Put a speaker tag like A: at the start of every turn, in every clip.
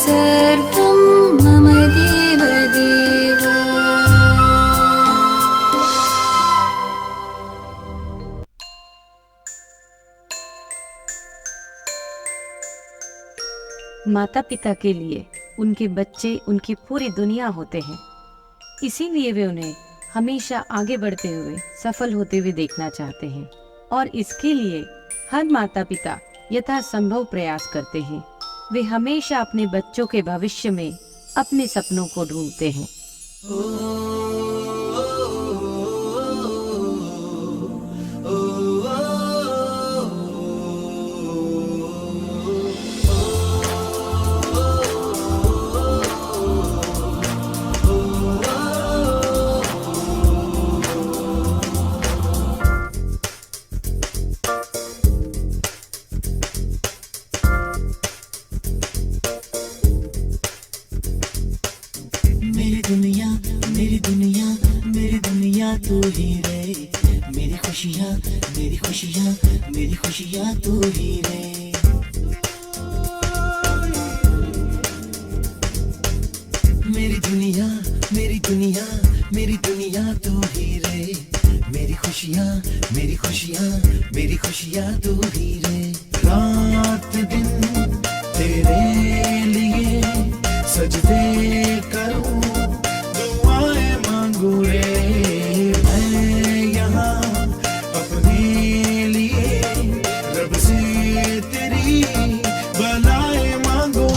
A: सर्वं मम देवदेव।
B: माता पिता के लिए उनके बच्चे उनकी पूरी दुनिया होते हैं, इसीलिए वे उन्हें हमेशा आगे बढ़ते हुए सफल होते हुए देखना चाहते हैं और इसके लिए हर माता पिता यथासंभव प्रयास करते हैं। वे हमेशा अपने बच्चों के भविष्य में अपने सपनों को ढूंढते हैं।
C: मेरी दुनिया मेरी दुनिया तू ही रे। मेरी खुशियाँ मेरी खुशियाँ मेरी खुशियाँ तू ही रे। मेरी दुनिया मेरी दुनिया मेरी दुनिया तू ही रे। मेरी खुशियाँ मेरी खुशियाँ मेरी खुशियाँ तू ही रे। रात दिन तेरे लिए सजदे करूं, दुआएं मांगू रे। मैं यहाँ अपने लिए रब से तेरी भलाएं मांगू रे।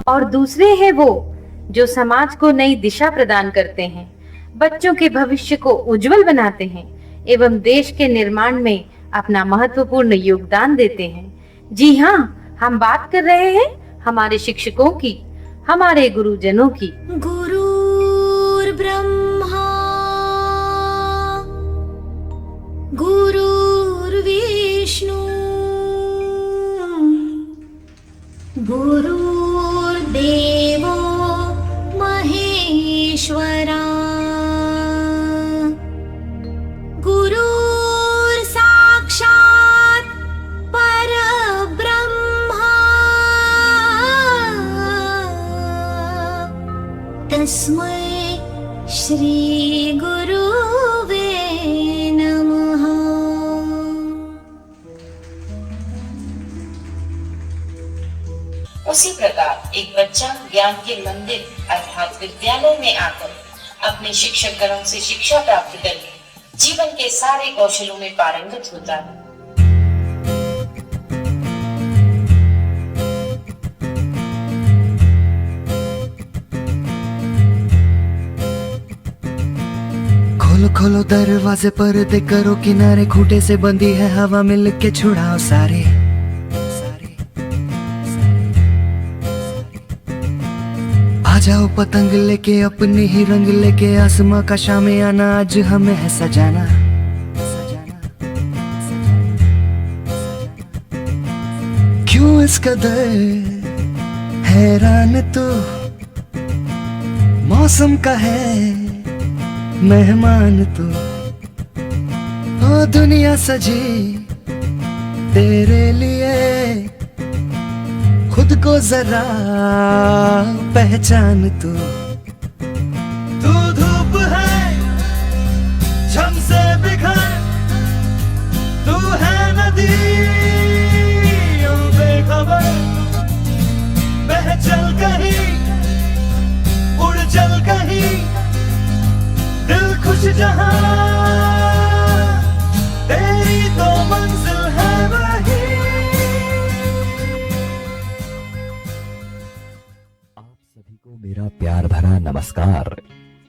B: और दूसरे हैं वो जो समाज को नई दिशा प्रदान करते हैं, बच्चों के भविष्य को उज्जवल बनाते हैं एवं देश के निर्माण में अपना महत्वपूर्ण योगदान देते हैं। जी हाँ, हम बात कर रहे हैं हमारे शिक्षकों की, हमारे गुरुजनों की।
A: गुरुर्ब्रह्मा गुरुर्विष्णु गुरुर्देवो महेश्वरा गुरुर्साक्षात् परब्रह्मा तस्मै श्री गुरुवे नमः।
D: उसी प्रकार एक बच्चा ज्ञान के मंदिर अर्थात विद्यालय में आकर अपने शिक्षक गणों से शिक्षा प्राप्त करके जीवन के सारे कौशलों में पारंगत होता है।
C: खोलो खोलो दरवाजे पर्दे करो किनारे, खूंटे से बंदी है हवा मिल के छुड़ाओ सारे। आ जाओ पतंग लेके अपने ही रंग लेके, आसमां का शामियाना आज हमें है सजाना। क्यों इस कदर हैरान तो मौसम का है मेहमान तो। ओ दुनिया सजी तेरे लिए, खुद को जरा पहचान तू। तू धूप है झम से बिखर, तू है नदी बेखबर। बह चल कहीं उड़ चल कहीं, दिल खुश जहां तेरी तो मंजिल है वही।
E: आप सभी को मेरा प्यार भरा नमस्कार।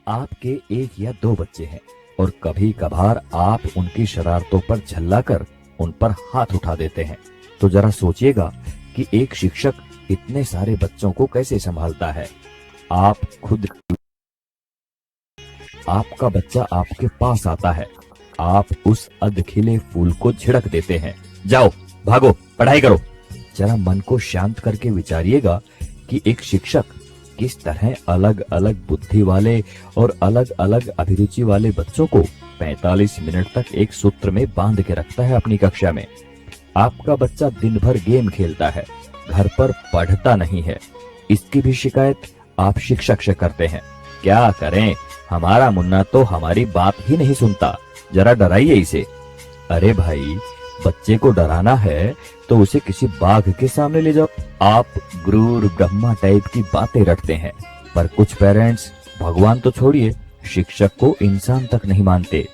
E: आपके एक या दो बच्चे हैं और कभी कभार आप उनकी शरारतों पर झल्लाकर उन पर हाथ उठा देते हैं, तो जरा सोचिएगा कि एक शिक्षक इतने सारे बच्चों को कैसे संभालता है। आपका बच्चा आपके पास आता है आप उस अधखिले फूल को छिड़क देते हैं। जाओ, भागो, पढ़ाई करो। जरा मन को शांत करके विचारिएगा कि एक शिक्षक किस तरह अलग अलग बुद्धि वाले और अलग अलग अभिरुचि वाले बच्चों को 45 मिनट तक एक सूत्र में बांध के रखता है अपनी कक्षा में। आपका बच्चा दिन भर गेम खेलता है, घर पर पढ़ता नहीं है, इसकी भी शिकायत आप शिक्षक से करते हैं। क्या करें, हमारा मुन्ना तो हमारी बात ही नहीं सुनता, जरा डराइए इसे। अरे भाई, बच्चे को डराना है तो उसे किसी बाघ के सामने ले जाओ। आप गुरूर ब्रह्मा टाइप की बातें रटते हैं, पर कुछ पेरेंट्स भगवान तो छोड़िए, शिक्षक को इंसान तक नहीं मानते।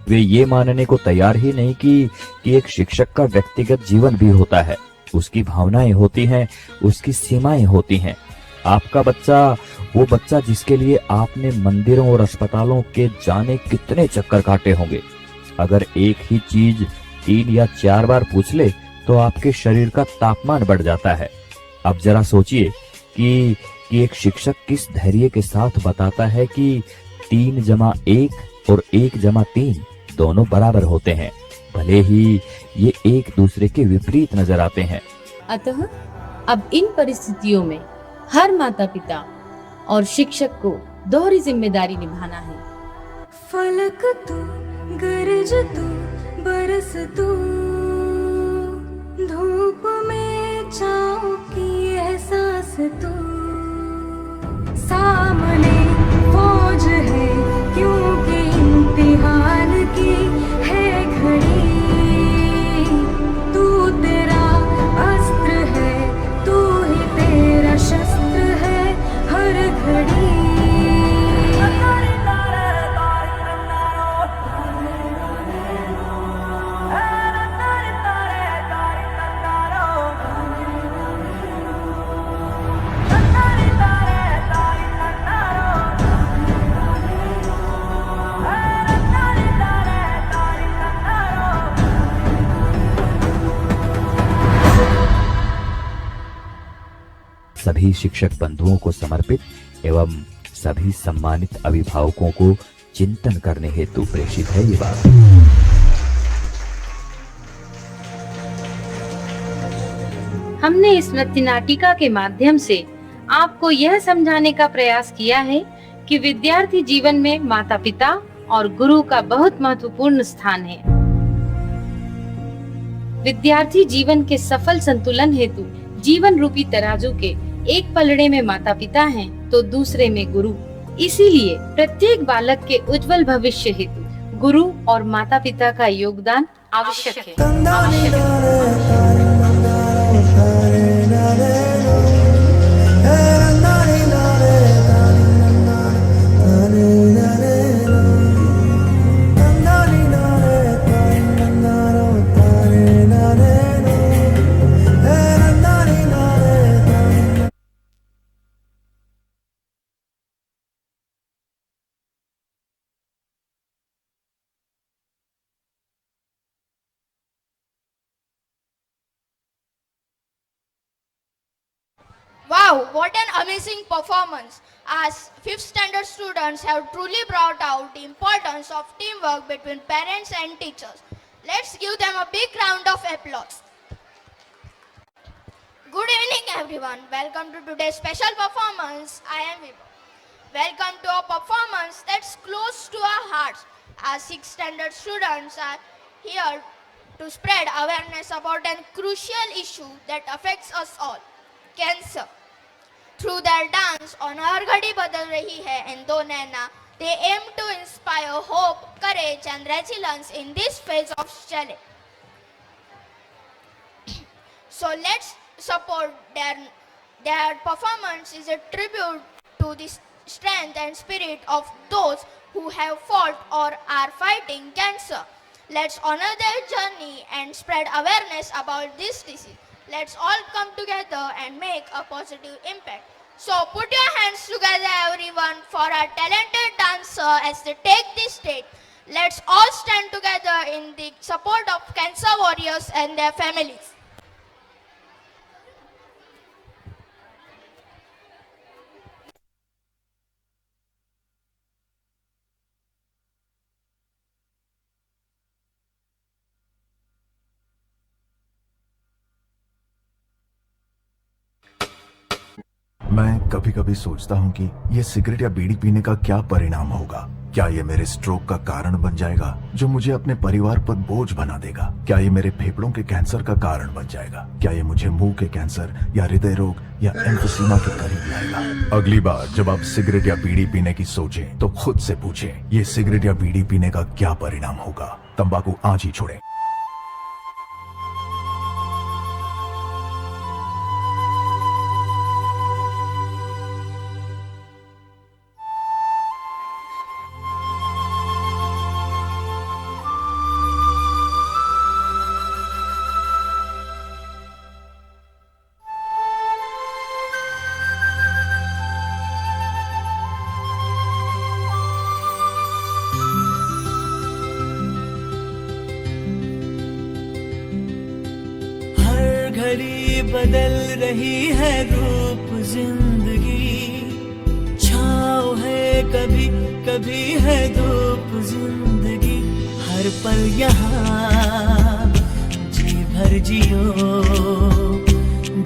E: वे ये मानने को तैयार ही नहीं कि एक शिक्षक का व्यक्तिगत जीवन भी होता है, उसकी भावनाएं होती हैं, उसकी सीमाएं होती हैं। आपका बच्चा, वो बच्चा जिसके लिए आपने मंदिरों और अस्पतालों के जाने कितने चक्कर काटे होंगे, अगर एक ही चीज 3 या 4 बार पूछ ले तो आपके शरीर का तापमान बढ़ जाता है। अब जरा सोचिए कि एक शिक्षक किस धैर्य के साथ बताता है कि 3 जमा 1 और 1 जमा 3 दोनों बराबर होते हैं, भले ही ये एक दूसरे के विपरीत नजर आते हैं।
B: अतः अब इन परिस्थितियों में हर माता पिता और शिक्षक को दोहरी जिम्मेदारी निभाना है।
A: फलक तू, गरज तू, बरस तू, धूप में छाँव की एहसास तू, सामने फौज है क्योंकि इम्तिहान की है घड़ी, तू तेरा अस्त्र है, तू ही तेरा शस्त्र है हर घड़ी।
E: सभी शिक्षक बंधुओं को समर्पित एवं सभी सम्मानित अभिभावकों को चिंतन करने हेतु प्रेषित है ये बात।
B: हमने इस नृत्य नाटिका के माध्यम से आपको यह समझाने का प्रयास किया है कि विद्यार्थी जीवन में माता पिता और गुरु का बहुत महत्वपूर्ण स्थान है। विद्यार्थी जीवन के सफल संतुलन हेतु जीवन रूपी तराजू के एक पलड़े में माता पिता हैं, तो दूसरे में गुरु। इसीलिए प्रत्येक बालक के उज्जवल भविष्य हेतु गुरु और माता पिता का योगदान आवश्यक है।
F: Wow, what an amazing performance! As 5th standard students have truly brought out the importance of teamwork between parents and teachers. Let's give them a big round of applause. Good evening everyone. Welcome to today's special performance. I am Vibha. Welcome to a performance that's close to our hearts. As 6th standard students are here to spread awareness about a crucial issue that affects us all. Cancer. Through their dance on Har Ghadi Badal Rahi Hai and Do Naina, they aim to inspire hope, courage and resilience in this phase of challenge. So let's support their performance is a tribute to the strength and spirit of those who have fought or are fighting cancer. Let's honor their journey and spread awareness about this disease. Let's all come together and make a positive impact. So put your hands together everyone for our talented dancer as they take this stage. Let's all stand together in the support of cancer warriors and their families.
G: मैं कभी कभी सोचता हूँ कि ये cigarette या बीड़ी पीने का क्या परिणाम होगा। क्या ये मेरे स्ट्रोक का कारण बन जाएगा जो मुझे अपने परिवार पर बोझ बना देगा? क्या ये मेरे फेफड़ों के कैंसर का कारण बन जाएगा? क्या ये मुझे मुंह के कैंसर या हृदय रोग या एम्फीसीमा के करीब लाएगा? अगली बार जब आप सिगरेट या बीड़ी पीने की सोचें तो खुद से पूछें, ये सिगरेट या बीड़ी पीने का क्या परिणाम होगा? तंबाकू आज ही छोड़ें।
C: घड़ी बदल रही है रूप जिंदगी, छाँव है कभी कभी है धूप जिंदगी। हर पल यहाँ जी भर जियो,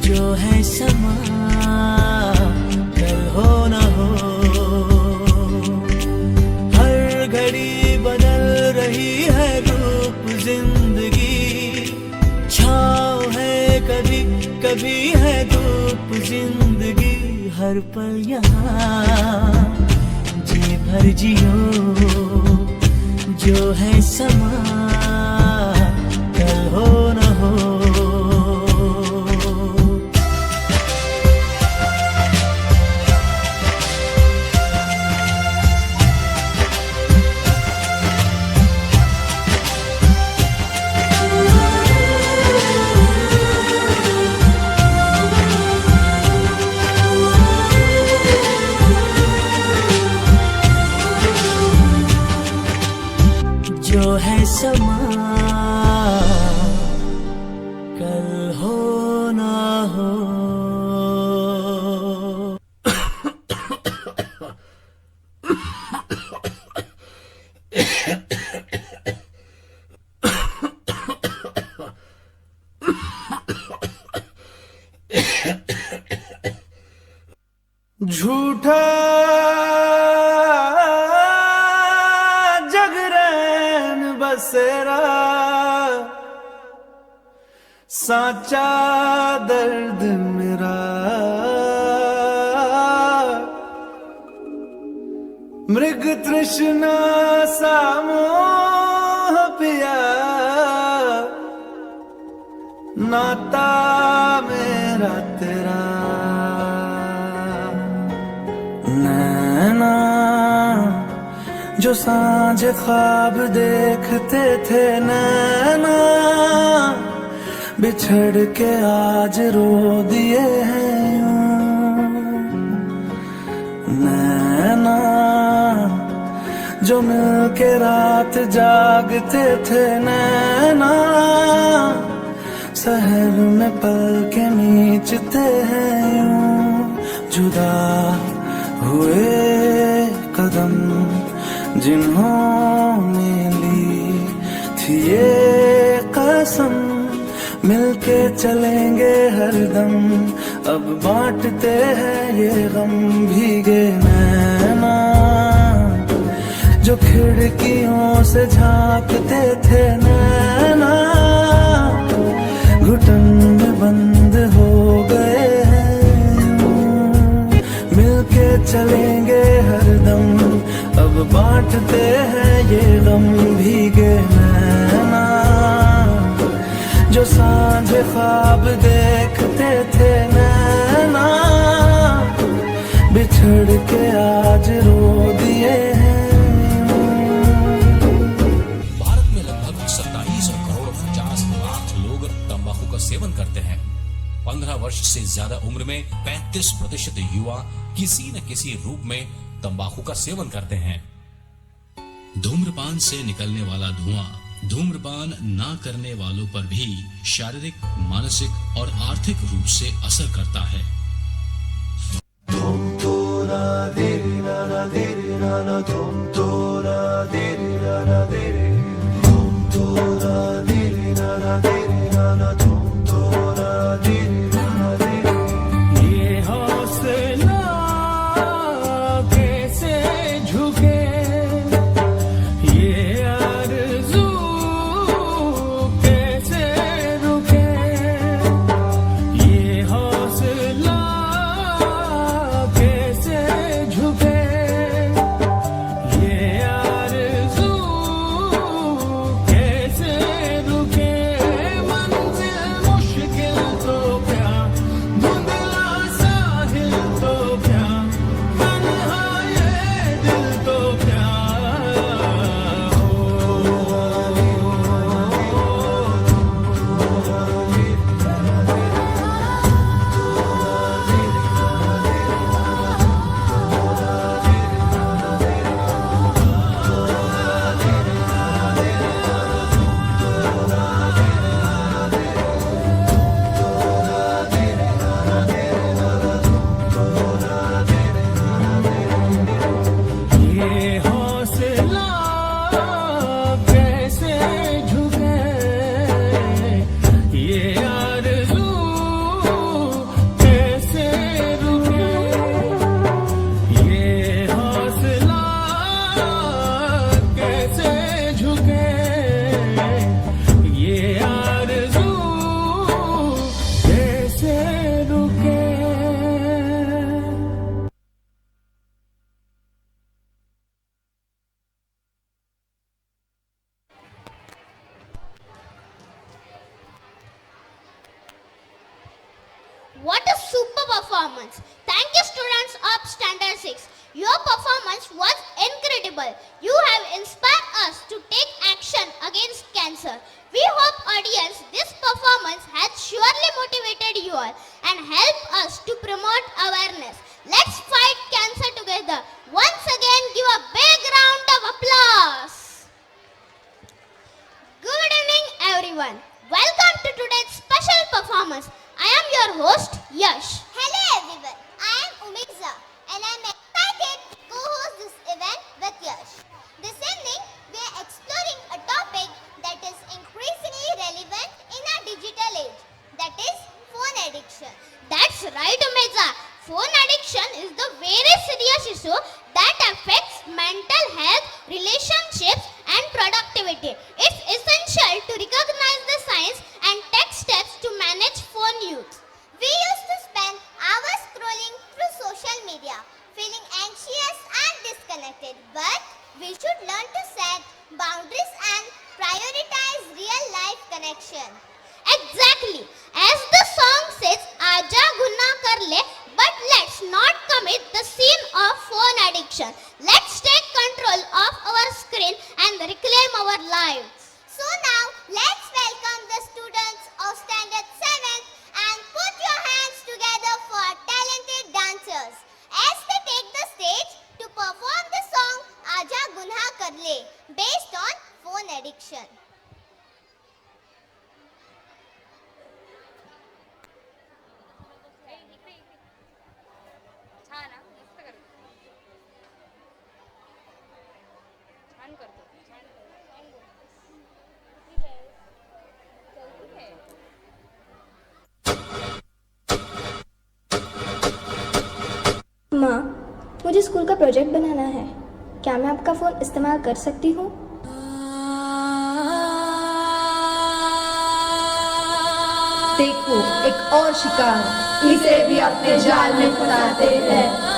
C: जो है समा कल हो न हो। हर घड़ी बदल रही है रूप जिंदगी, छाँव है कभी कभी है धूप जिंदगी। हर पल यहाँ जी भर जियो, जो है समा कल हो न हो। जो है समा कल हो ना हो। झूठा बसेरा साचा दर्द मेरा, मृग तृष्णा सा मोह पिया, नाता मेरा तेरा। नैना जो सांझ ख्वाब देखते थे, नैना बिछड़ के आज रो दिए हैं यूं। नैना जो मिल के रात जागते थे, नैना सहर में पल के नीचते हैं यूं। जुदा हुए कदम जिन्होंने ली थी ये कसम, मिलके चलेंगे हरदम। अब बांटते हैं ये गम। भीगे नैना जो खिड़कियों से झांकते थे, नैना घुटन में बंद हो गए हैं। मिलके चलेंगे हरदम, अब बांटते हैं ये गम। भीगे नैना जो सांझ ख्वाब देखते थे, नैना बिछड़ के आज रो दिए हैं।
H: भारत में लगभग 27 करोड़ 50 लाख लोग तंबाकू का सेवन करते हैं। 15 वर्ष से ज्यादा उम्र में 35% युवा किसी न किसी रूप में तंबाकू का सेवन करते हैं। धूम्रपान से निकलने वाला धुआं धूम्रपान ना करने वालों पर भी शारीरिक, मानसिक और आर्थिक रूप से असर करता है।
C: ये हौसला हौसला कैसे झुके, ये आरज़ू कैसे रुके, ये हौसला कैसे झुके, ये आरज़ू कैसे रुके।
F: What a super performance! Thank you, students of Standard 6. Your performance was incredible. You have inspired us to take action against cancer. We hope, audience, this performance has surely motivated you all and helped us to promote awareness. Let's fight cancer together. Once again, give a big round of applause. Good evening, everyone. Welcome to today's special performance. I am your host, Yash.
I: Hello everyone, I am Umiza and I am excited to co-host this event with Yash. This evening, we are exploring a topic that is increasingly relevant in our digital age, that is phone addiction.
F: That's right, Umiza. Phone addiction is the very serious issue that affects mental health, relationships and productivity. It's essential to recognize the signs and take steps to manage phone use.
I: We used to spend hours scrolling through social media, feeling anxious and disconnected, but we should learn to set boundaries and prioritize real life connection.
F: Exactly. As the song says, Aja Gunna Kar Le, but let's not commit the sin of phone addiction. Let's take control of our screen and reclaim our lives.
I: So now, let's welcome the students of Standard 7th and put your hands together for our talented dancers as they take the stage to perform the song Aja Gunha Kar Le based on phone addiction.
J: माँ, मुझे school का project बनाना है। क्या मैं आपका phone इस्तेमाल कर सकती हूँ?
K: देखो एक और शिकार, इसे भी अपने जाल में फंसाते हैं।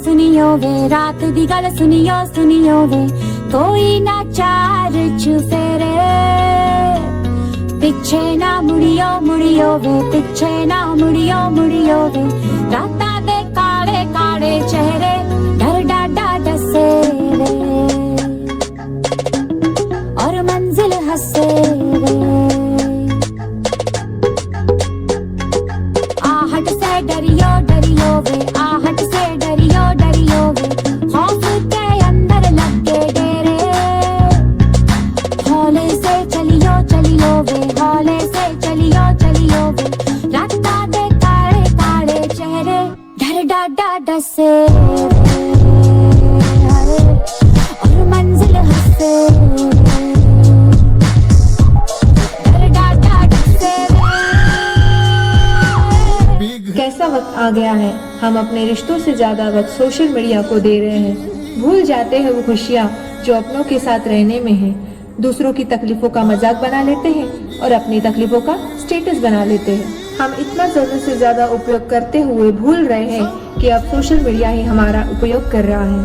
A: सुनियो वे रात दी गल सुनियो वे कोई ना चार चुफेरे पिछे ना मुड़ियो वे पिछे ना मुड़ियो वे राता दे काले काले चेहरे डर डाडा डसे वे और मंजिल हंसे वे आहट से डरियो वे आहट से डरियो वे खौफ के अंदर लगे डेरे हौले से चलियो वे हौले से चलियो वे राता दे काले काले चेहरे डसे और मंजिल हंसे डर डाटा डसे।
K: कैसा वक्त आ गया है, हम अपने रिश्तों से ज्यादा वक्त सोशल मीडिया को दे रहे हैं। भूल जाते हैं वो खुशियाँ जो अपनों के साथ रहने में है। दूसरों की तकलीफों का मजाक बना लेते हैं और अपनी तकलीफों का स्टेटस बना लेते हैं। हम इतना जरूरत से ज्यादा उपयोग करते हुए भूल रहे हैं कि अब सोशल मीडिया ही हमारा उपयोग कर रहा है।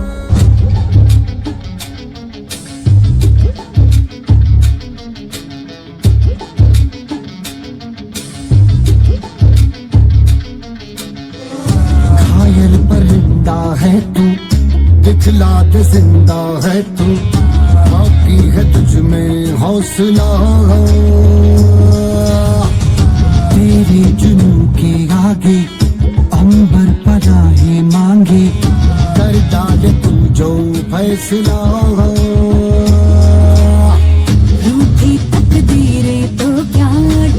C: घायल परिंदा है तू, दिखला दे जिंदा है तू, बाकी है तुझ में हौसला। तेरे जुनू के आगे अंबर पनाहे मांगे, कर डाले तू जो फैसला।
A: रूठी तकदीरें तो क्या,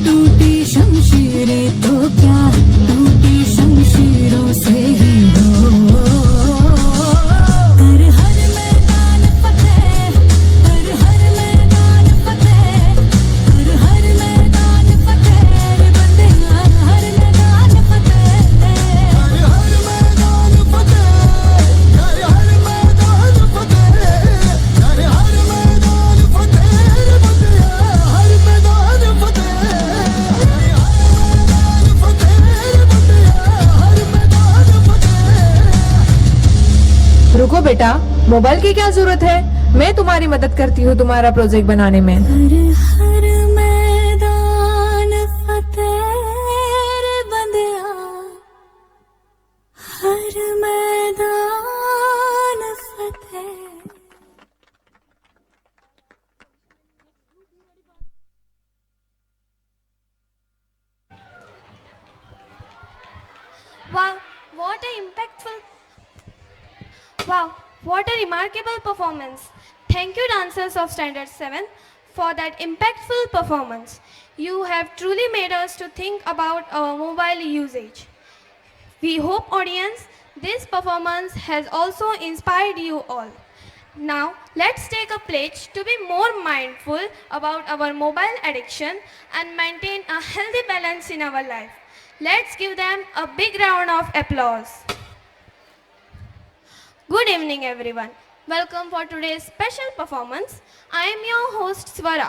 A: टूटी शमशीरें तो क्या, टूटी शमशीरों से ही हो। कर हर मैदान फतेह, कर हर मैदान फतेह, कर हर मैदान फतेह रे बंदिया, हर मैदान फतेह,
C: कर हर मैदान फतेह, कर हर मैदान फतेह, कर हर मैदान फतेह रे बंदिया, हर मैदान फतेह, कर हर मैदान फतेह रे बंदिया, हर मैदान फतेह।
K: रुको बेटा, मोबाइल की क्या जरूरत है, मैं तुम्हारी मदद करती हूँ तुम्हारा प्रोजेक्ट बनाने में।
A: कर हर मैदान फतेह रे बंदिया, हर मैदान फतेह।
F: Wow, what a remarkable performance. Thank you, dancers of Standard 7, for that impactful performance. You have truly made us to think about our mobile usage. We hope, audience, this performance has also inspired you all. Now, let's take a pledge to be more mindful about our mobile addiction and maintain a healthy balance in our life. Let's give them a big round of applause. Good evening, everyone. Welcome for today's special performance. I am your host, Swara.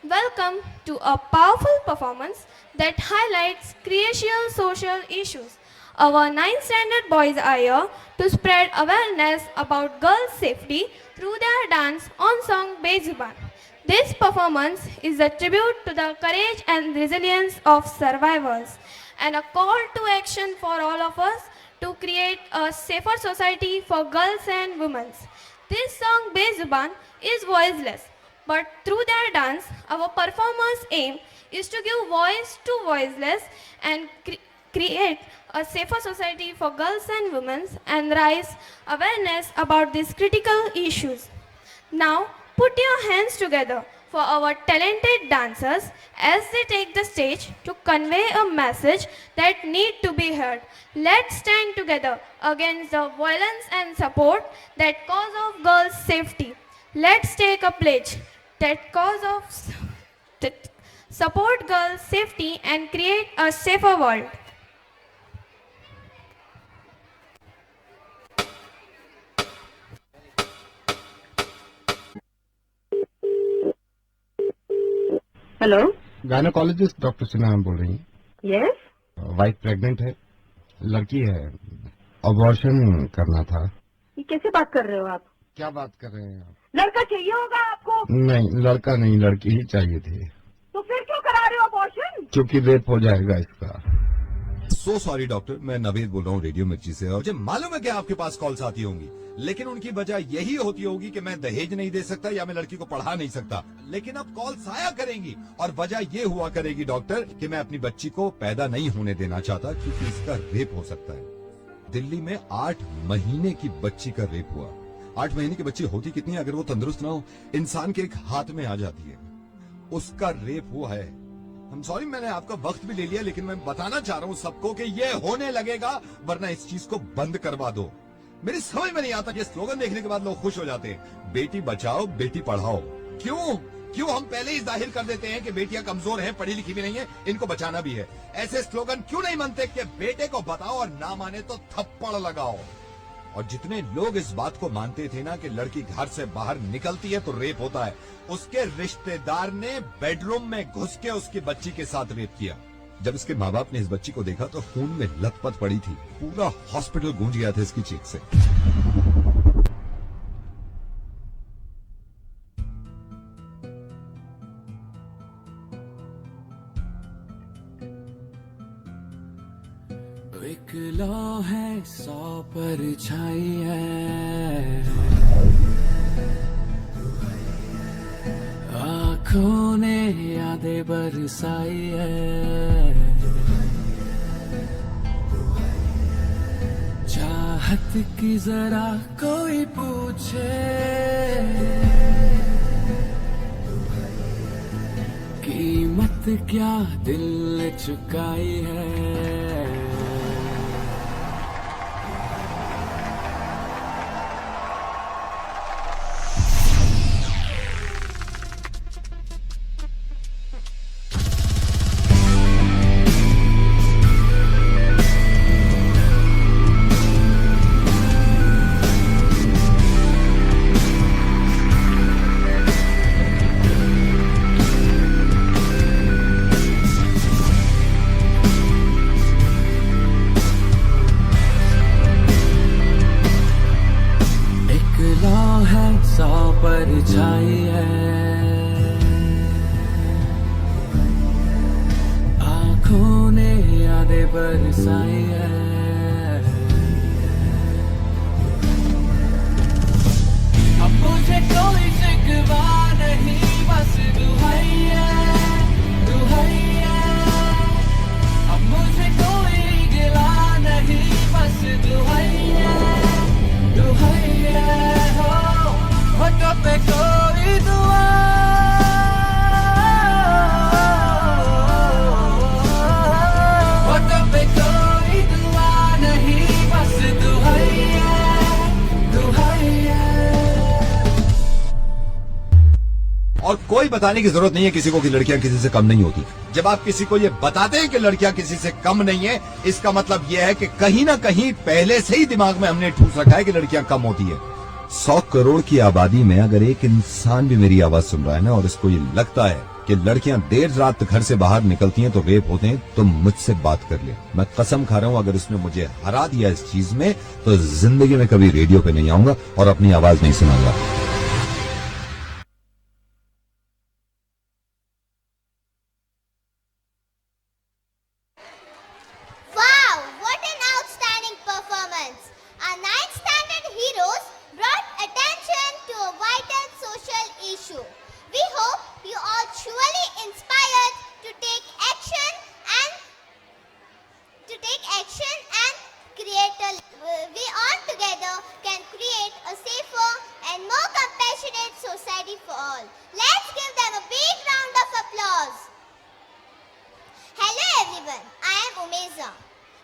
F: Welcome to a powerful performance that highlights crucial social issues. Our 9th standard boys are here to spread awareness about girls' safety through their dance on song Bezuban. This performance is a tribute to the courage and resilience of survivors and a call to action for all of us to create a safer society for girls and women. This song Bezuban is voiceless, but through their dance, our performers' aim is to give voice to voiceless and create a safer society for girls and women and raise awareness about these critical issues. Now, put your hands together for our talented dancers as they take the stage to convey a message that need to be heard. Let's stand together against the violence and support that cause of girls' safety. Let's take a pledge that support girls' safety and create a safer world.
L: Hello,
M: gynaecologist doctor Sinha बोल रही हैं?
L: Yes.
M: Wife pregnant है, लड़की है, abortion करना था।
L: ये कैसे बात कर रहे हो आप?
M: क्या बात कर रहे हैं आप?
L: लड़का चाहिए होगा आपको?
M: नहीं, लड़का नहीं, लड़की ही चाहिए थी।
L: तो फिर क्यों करा रहे हो अबॉर्शन?
M: क्योंकि रेप हो जाएगा इसका।
N: सो सॉरी डॉक्टर, मैं नवेद बोल रहा हूँ रेडियो मिर्ची से। और मुझे मालूम है कि आपके पास कॉल्स आती होंगी, लेकिन उनकी वजह यही होती होगी कि मैं दहेज नहीं दे सकता या मैं लड़की को पढ़ा नहीं सकता। लेकिन अब कॉल्स आया करेंगी और वजह ये हुआ करेगी डॉक्टर कि मैं अपनी बच्ची को पैदा नहीं होने देना चाहता क्योंकि इसका रेप हो सकता है। दिल्ली में 8 महीने की बच्ची का रेप हुआ। 8 महीने की बच्ची होती कितनी है अगर वो तंदुरुस्त ना हो, इंसान के एक हाथ में आ जाती है। उसका रेप हुआ है I'm sorry, मैंने आपका वक्त भी ले लिया, लेकिन मैं बताना चाह रहा हूँ सबको कि ये होने लगेगा, वरना इस चीज को बंद करवा दो। मेरी समझ में नहीं आता, ये स्लोगन देखने के बाद लोग खुश हो जाते हैं, बेटी बचाओ बेटी पढ़ाओ। क्यों हम पहले ही जाहिर कर देते हैं कि बेटियां कमजोर हैं, पढ़ी लिखी भी नहीं है, इनको बचाना भी है। ऐसे स्लोगन क्यों नहीं बनते कि बेटे को बताओ और ना माने तो थप्पड़ लगाओ। और जितने लोग इस बात को मानते थे ना कि लड़की घर से बाहर निकलती है तो रेप होता है, उसके रिश्तेदार ने बेडरूम में घुस के उसकी बच्ची के साथ रेप किया। जब इसके माँ बाप ने इस बच्ची को देखा तो खून में लथपथ पड़ी थी, पूरा हॉस्पिटल गूंज गया था इसकी चीख से।
O: एक लौ है 100 परछाई है, आँखों ने यादें बरसाई है, चाहत की जरा कोई पूछे, कीमत क्या दिल ने चुकाई है। परछाई है, आँखों ने यादें बरसाई है, अब मुझे कोई शिकवा नहीं, बस दुहाई है, दुहाई है, अब मुझे कोई गिला नहीं, बस दुहाई है, दुहाई है, हो पे कोई दुआ, हो पे कोई दुआ नहीं, बस दुहाई है, दुहाई है।
N: और कोई बताने की जरूरत नहीं है किसी को कि लड़कियां किसी से कम नहीं होती। जब आप किसी को ये बताते हैं कि लड़कियां किसी से कम नहीं है, इसका मतलब यह है कि कहीं ना कहीं पहले से ही दिमाग में हमने ठूस रखा है कि लड़कियां कम होती है। 100 करोड़ की आबादी में अगर एक इंसान भी मेरी आवाज सुन रहा है ना और इसको ये लगता है कि लड़कियां देर रात घर से बाहर निकलती हैं तो रेप होते हैं, तो मुझसे बात कर ले। मैं कसम खा रहा हूं, अगर उसने मुझे हरा दिया इस चीज में तो जिंदगी में कभी रेडियो पे नहीं आऊंगा और अपनी आवाज नहीं सुनाऊंगा।
I: Wow, what an outstanding performance! Our 9th standard heroes brought attention to a vital social issue. We hope you are truly inspired to take action and create a we all together can create a safer and more compassionate society for all. Let's give them a big round of applause. Hello everyone, I am Umeza.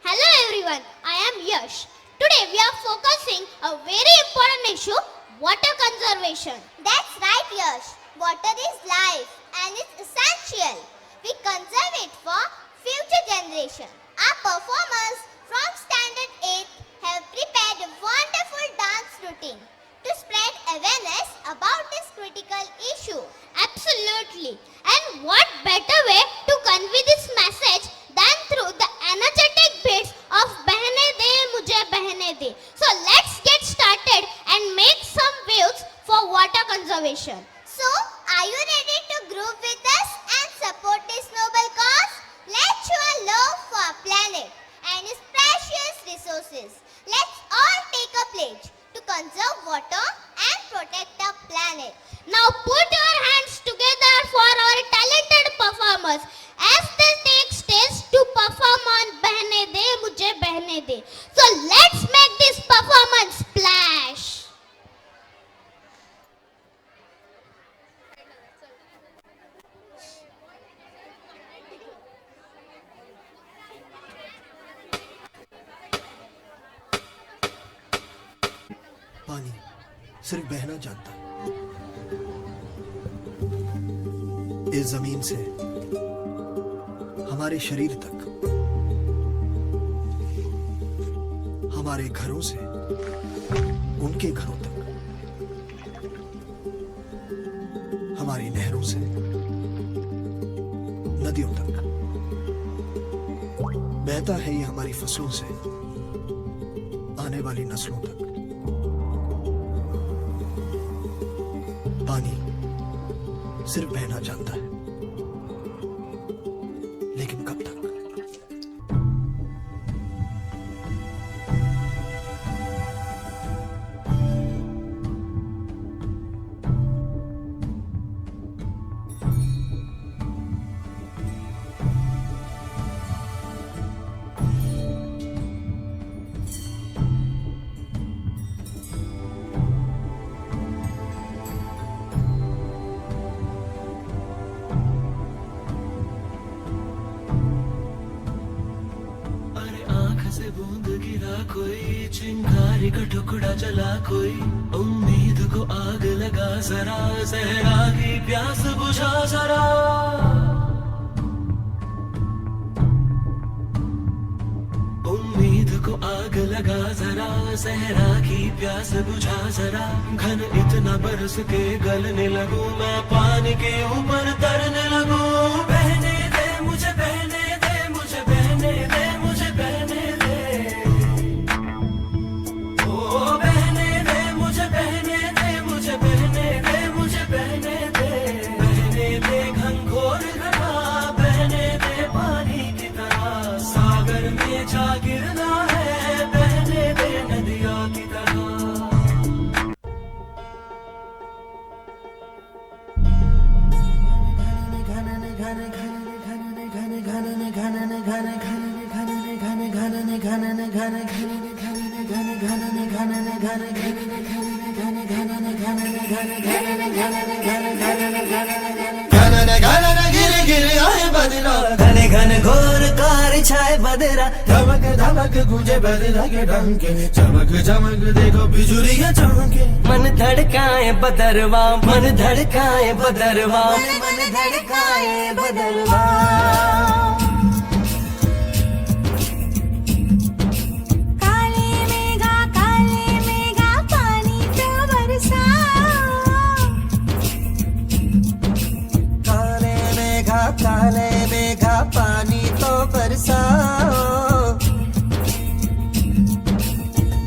F: Hello everyone, I am Yash. Today we are focusing a very important issue, water conservation.
I: That's right, Yash. Water is life and it's essential. We conserve it for future generation. Our performers from Standard 8 have prepared a wonderful dance routine to spread awareness about this critical issue.
F: Absolutely. And what better way to convey this message than through the energetic beats of Behne De Mujhe Behne De. So let's get started and make some waves for water conservation.
I: So, are you ready to groove with us and support this noble cause? Let's show our love for our planet and its precious resources. Let's all take a pledge to conserve water and protect our planet.
F: Now put your hands together for our talented performers as they take stage to perform on Behne De Mujhe Behne De. So let's make this performance splash.
C: पानी सिर्फ बहना जानता है। इस जमीन से हमारे शरीर तक, हमारे घरों से उनके घरों तक, हमारी नहरों से नदियों तक बहता है ये हमारी फसलों से आने वाली नस्लों तक। पानी सिर्फ बहना जानता है, लेकिन कब तक?
O: से बूंद गिरा कोई, चिंगारी का टुकड़ा जला कोई, उम्मीद को आग लगा जरा, सहरा की प्यास बुझा जरा। उम्मीद को आग लगा जरा, सहरा की प्यास बुझा जरा। घन इतना बरस के गलने लगूं, मैं पानी के ऊपर तरने लगूं। बहने दे मुझे, बहने दे मुझे, बहने दे मुझे, बहने दे। ओ बहने दे मुझे, बहने दे मुझे, बहने दे मुझे, बहने दे। बहने दे घनघोर घटा, बहने दे पानी की तरह। सागर में जा गिरना है, बहने दे नदिया की तरह। घने घन घोर कार छाए बदरा, धमक धमक गूंजे बदरा के डंके। चमक चमक देखो बिजुलियां चमके। मन धड़काए बदरवा, मन धड़काए बदरवा, मन धड़काए बदरवा।
A: काले मेघा पानी तो बरसाओ।
C: काले मेघा पानी तो बरसाओ।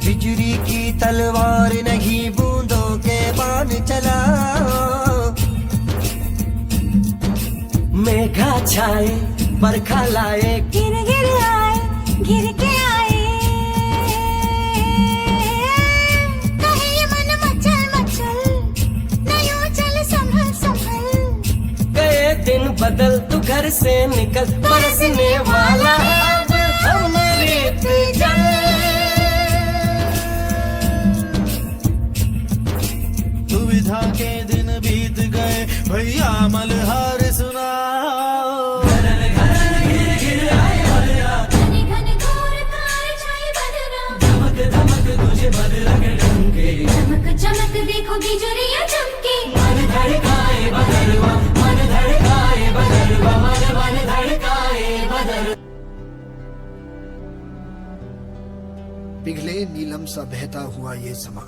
C: बिजली की तलवार नहीं, बूंदों के बाण चलाओ।
O: मेघा छाए बरखा लाए,
A: गिर गिर आए, गिर के आए। कहे मन मचल मचल, नयो चल संभल संभल।
O: गए दिन बदल, तू घर से निकल। बरसने वाला है अब अमृत जल।
C: दुविधा के दिन बीत गए, भैया मलहार सुनाओ।
A: घने घन घोर कार छाए बदरा,
O: धमक धमक तुझे बदला के डंके।
A: चमक चमक देखो बिजुलियां चमके।
O: मन धड़काए बदरवा, मन धड़काए बदरवा, मन मन धड़काए बदरवा।
C: पिघले नीलम सा बहता हुआ ये समा,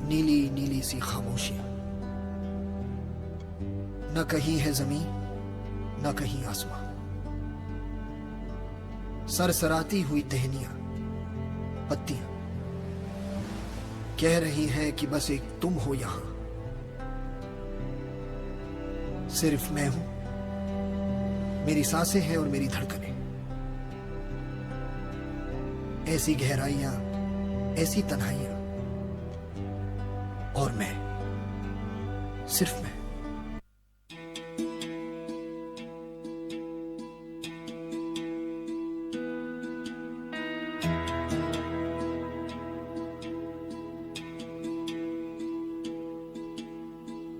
C: नीली नीली सी खामोशियां। न कहीं है जमीन, न कहीं आसमां। सरसराती हुई टहनियां, पत्तियां कह रही हैं कि बस एक तुम हो यहां। सिर्फ मैं हूं, मेरी सांसें हैं और मेरी धड़कनें। ऐसी गहराइयां, ऐसी तन्हाइयां, और मैं, सिर्फ मैं।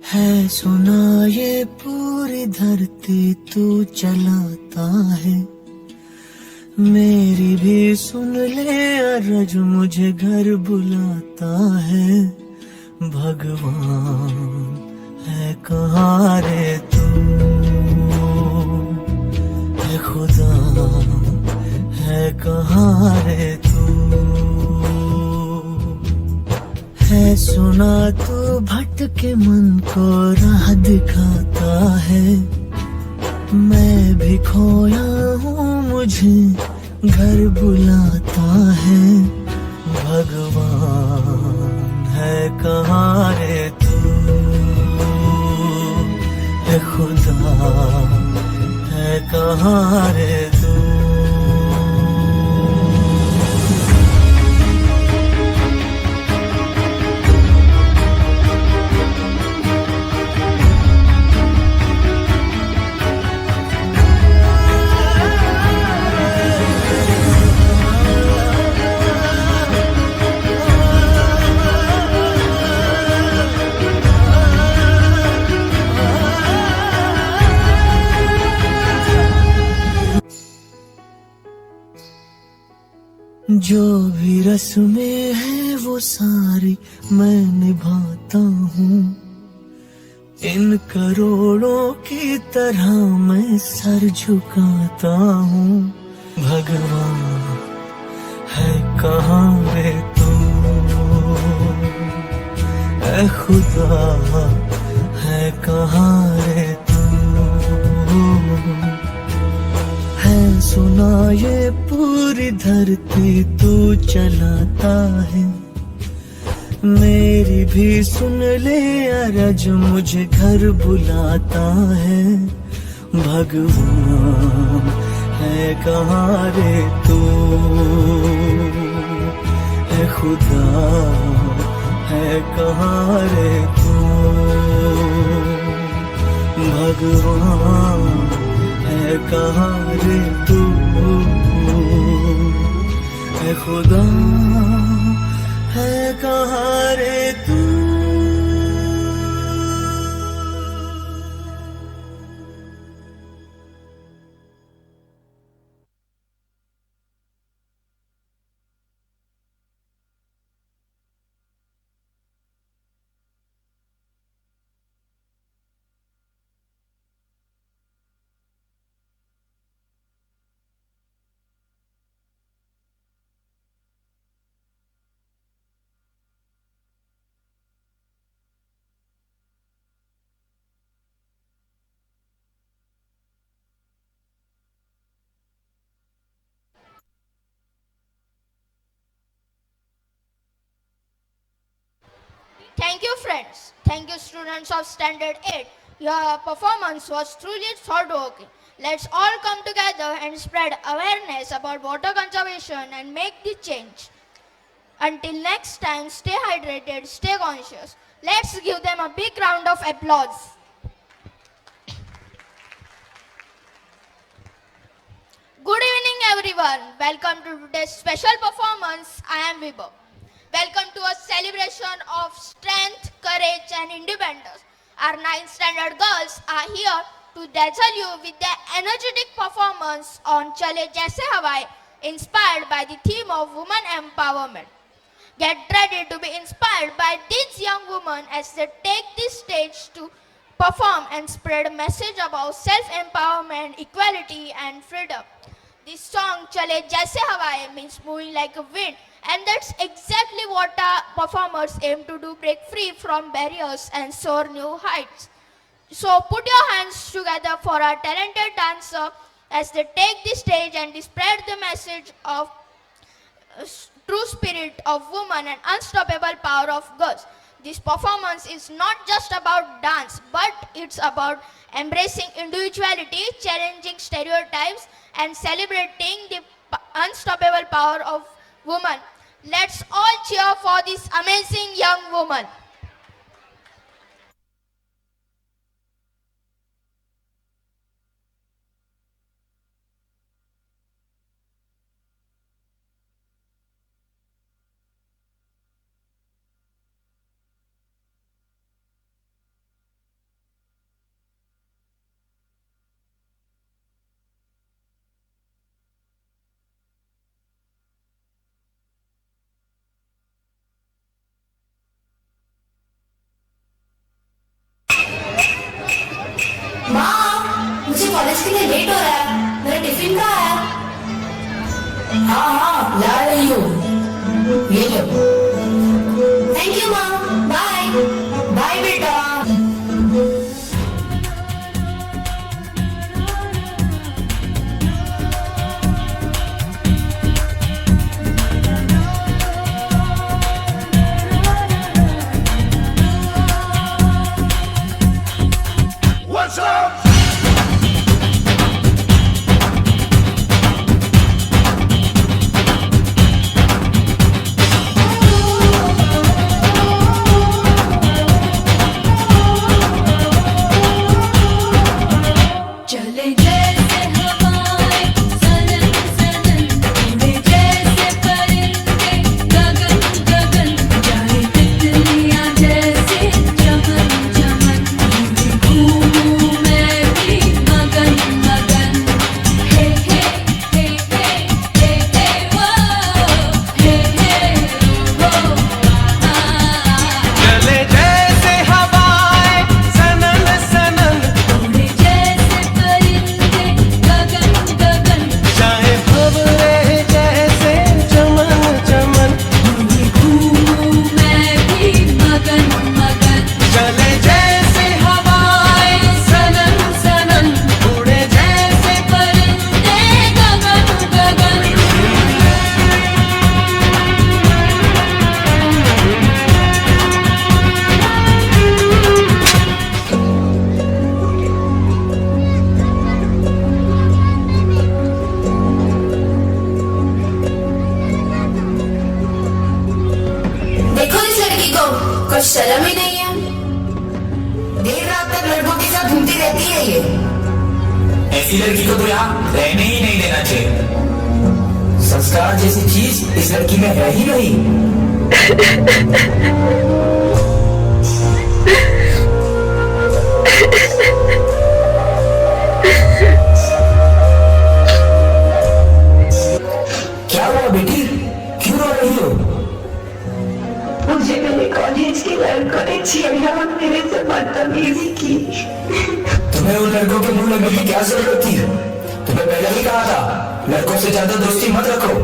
O: है सुना ये पूरी धरती तू चलाता है। मेरी भी सुन ले अरज, मुझे घर बुलाता है। भगवान है कहाँ रे तू, है खुदा है कहाँ रे तू। है सुना तू भटके मन को राह दिखाता है। मैं भी खोया हूँ, मुझे घर बुलाता है। भगवान है कहाँ रे तू, है खुदा है कहाँ रे तू। जो भी रस्में हैं वो सारी मैं निभाता हूँ। इन करोड़ों की तरह मैं सर झुकाता हूँ। भगवान है कहाँ रे तू, ऐ खुदा है कहाँ रे तू। है सुना ये पूरी धरती तू चलाता है। मेरी भी सुन ले अरज, मुझे घर बुलाता है। भगवान है कहाँ रे तू, है खुदा है कहाँ रे तू। भगवान है कहाँ रे तू, है खुदा है कहाँ रे तू।
F: Thank you, friends. Thank you, students of Standard 8. Your performance was truly thought-provoking. Let's all come together and spread awareness about water conservation and make the change. Until next time, stay hydrated, stay conscious. Let's give them a big round of applause. Good evening, everyone. Welcome to today's special performance. I am Vibhav. Welcome to a celebration of strength, courage, and independence. Our 9th standard girls are here to dazzle you with their energetic performance on Chale Jaise Hawai, inspired by the theme of women empowerment. Get ready to be inspired by these young women as they take this stage to perform and spread a message about self-empowerment, equality, and freedom. This song, Chale Jaise Hawai, means moving like a wind, and that's exactly what our performers aim to do, break free from barriers and soar new heights. So put your hands together for our talented dancer as they take the stage and spread the message of true spirit of woman and unstoppable power of girls. This performance is not just about dance, but it's about embracing individuality, challenging stereotypes, and celebrating the unstoppable power of woman. Let's all cheer for this amazing young woman.
P: हाँ हाँ ला रही हूँ, ये लो। Thank you माँ, bye bye बेटा।
C: What's up?
A: चले जैसे हवाएं सनन सनन, उड़े जैसे परिंदे गगन गगन, जाए तितलियां जैसे चमन चमन, घूमूं मैं भी मगन मगन। हे हे हे हे हे हे वो, हे हे वो
O: चले जैसे हवाएं सनन सनन,
A: उड़े जैसे परिंदे गगन गगन,
O: चाहे भंवरे जैसे चमन चमन,
A: घूमूं मैं भी मगन मगन।
O: चले जैसे हवाएं सनन सनन, उड़े जैसे
A: परिंदे गगन गगन।
P: देखो इस लड़की को, कुछ शर्म ही नहीं है। देर रात तक लड़कों के साथ घूमती रहती है ये।
Q: ऐसी लड़की को तो यहाँ रहने ही नहीं देना चाहिए। संस्कार जैसी चीज इस लड़की में है ही नहीं। क्या हुआ बेटी, क्यों रो रही हो?
R: मुझे मेरे कॉलेज के लड़कों ने छेड़ा और मेरे से बदतमीजी की।
Q: तुम्हें उन लड़कों के मुंह लगने की क्या जरूरत थी? तुम्हें पहले ही कहा था लड़कों से ज्यादा दोस्ती मत रखो।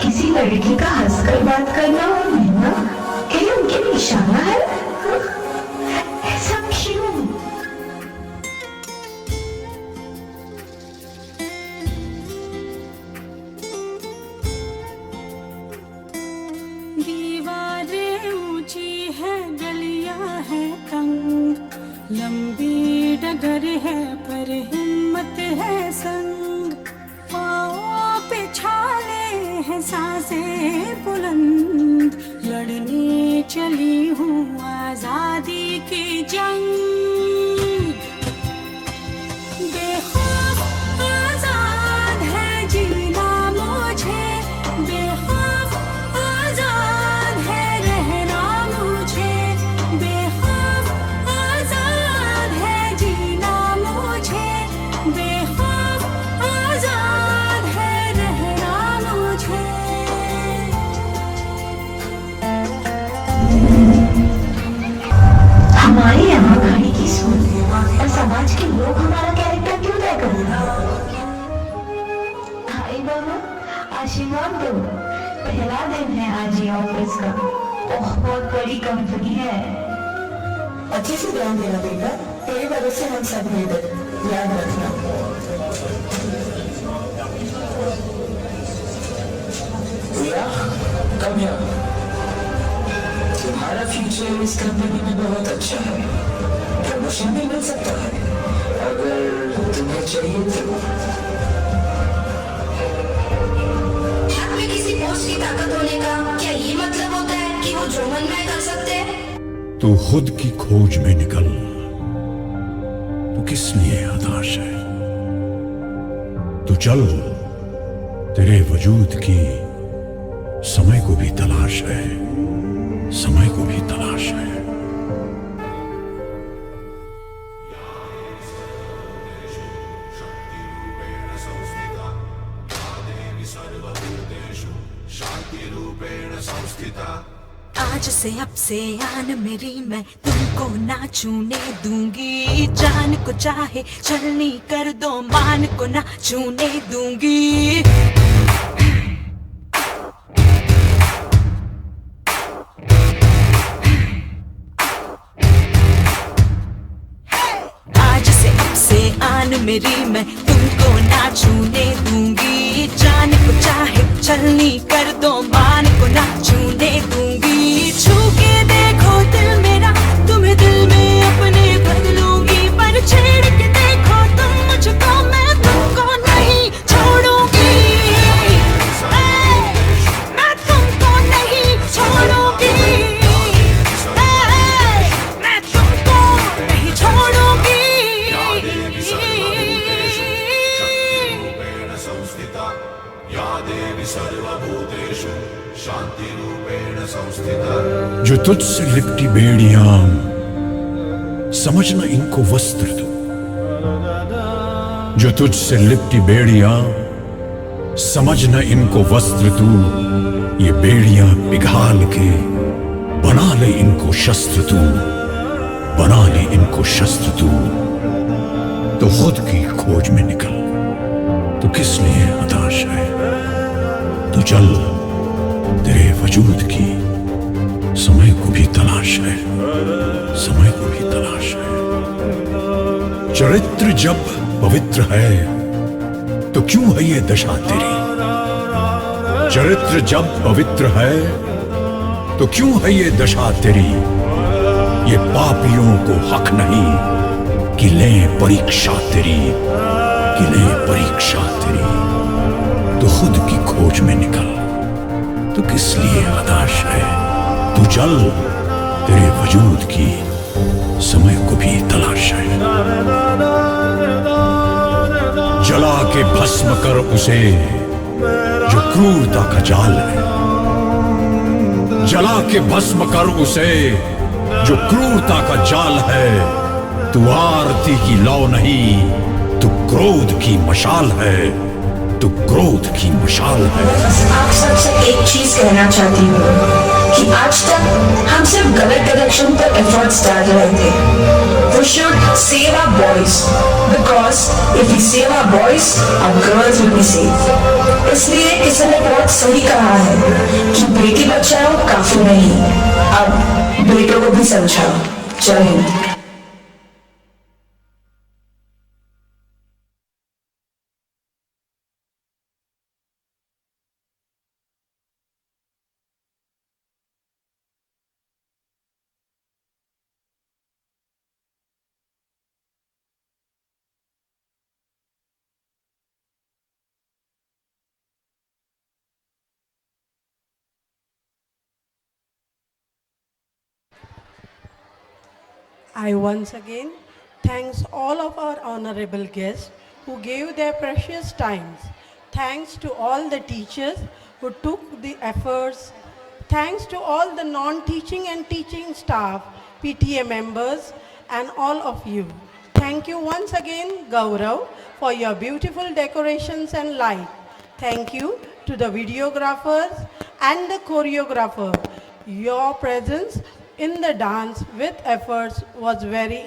R: किसी लड़की का हंसकर बात करना और मिलना क्या उनके निशाना है? ऐसा क्यों?
A: दीवारें ऊंची है, गलियां है तंग, लंबी डगर है पर हिम्मत है संग, पाँव पे छाले हैं सांसें बुलंद, लड़ने चली हूँ आजादी की जंग। बेखौफ आजाद है जीना मुझे, बेखौफ आजाद है रहना मुझे, बेखौफ आजाद है जीना मुझे, बेखौफ आजाद है रहना मुझे।
R: हमारे यहाँ गाड़ी की सुन और समाज के लोग हमारा कैरेक्टर क्यों तय करेंगे? हाय बाबा, आशीर्वाद दो। पहला दिन है आज ये ऑफिस का, बहुत बड़ी कंपनी है।
P: अच्छे से ध्यान देना बेटा, तेरी वजह से हम सब मिलकर, याद रखना।
Q: भैया कम यहाँ, तुम्हारा फ्यूचर इस कंपनी में बहुत अच्छा है, प्रमोशन भी मिल सकता है अगर तुम्हें चाहिए तो।
P: हाथ में किसी पोस्ट की ताकत होने का क्या ये मतलब होता है कि वो जो मन में कर सकते हैं?
S: तू खुद की खोज में निकल, तू किस लिए हताश है? तू चल, तेरे वजूद की समय को भी तलाश है, समय को भी तलाश है।
A: आज से अब से आन मेरी मैं तुमको ना छूने दूंगी, जान को चाहे चलनी कर दो मान को ना छूने दूंगी। आज से अब से आन मेरी मैं तुमको ना छूने दूंगी, जान को चाहे चलनी कर दो मान को ना छूने दूंगी। छू के देखो दिल मेरा तुम्हें दिल में अपने बदलूंगी, पर छेड़ के देखो तुम मुझको मैं तुमको नहीं छोड़ूंगी, मैं तुमको नहीं छोड़ूंगी, मैं तुमको नहीं छोड़ूंगी।
S: जो तुझसे लिपटी बेड़ियां समझना इनको वस्त्र तू, जो तुझसे लिपटी बेड़ियां समझना इनको वस्त्र तू, ये बेड़ियां पिघाल के बना ले इनको शस्त्र तू, बना ले इनको शस्त्र तू। तो खुद की खोज में निकल, तो किस लिए हताश है, तो चल तेरे वजूद की समय को भी तलाश है, समय को भी तलाश है। चरित्र जब पवित्र है तो क्यों है ये दशा तेरी, चरित्र जब पवित्र है तो क्यों है ये दशा तेरी। ये पापियों को हक नहीं कि लें परीक्षा तेरी, कि लें परीक्षा तेरी। तो खुद की खोज में निकल, तो किस लिए हताश है, तू चल तेरे वजूद की समय को भी तलाश है। जला के भस्म कर उसे जो क्रूरता का जाल है, जला के भस्म कर उसे जो क्रूरता का जाल है। तू आरती की लौ नहीं, तू क्रोध की मशाल है, तू क्रोध की मशाल है।
R: आप सबसे एक चीज कहना चाहती हूँ कि आज तक हम सिर्फ गलत डायरेक्शन पर एफर्ट्स डाल रहे थे। We should save our boys because if we save our boys, our girls will be safe. इसलिए किसी ने बहुत सही कहा है कि बेटी बचाओ काफी नहीं, अब बेटों को भी समझाओ। जय Hind.
T: I once again thanks all of our honorable guests who gave their precious times. Thanks to all the teachers who took the efforts. Thanks to all the non-teaching and teaching staff, PTA members and all of you. Thank you once again, Gaurav, for your beautiful decorations and light. Thank you to the videographers and the choreographer. Your presence in the dance with efforts was very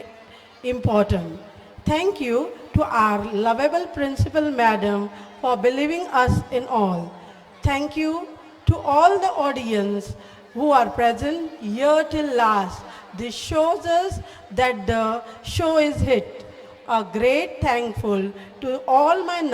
T: important. Thank you to our lovable principal madam for believing us in all. Thank you to all the audience who are present here till last. This shows us that the show is hit. A great thankful to all my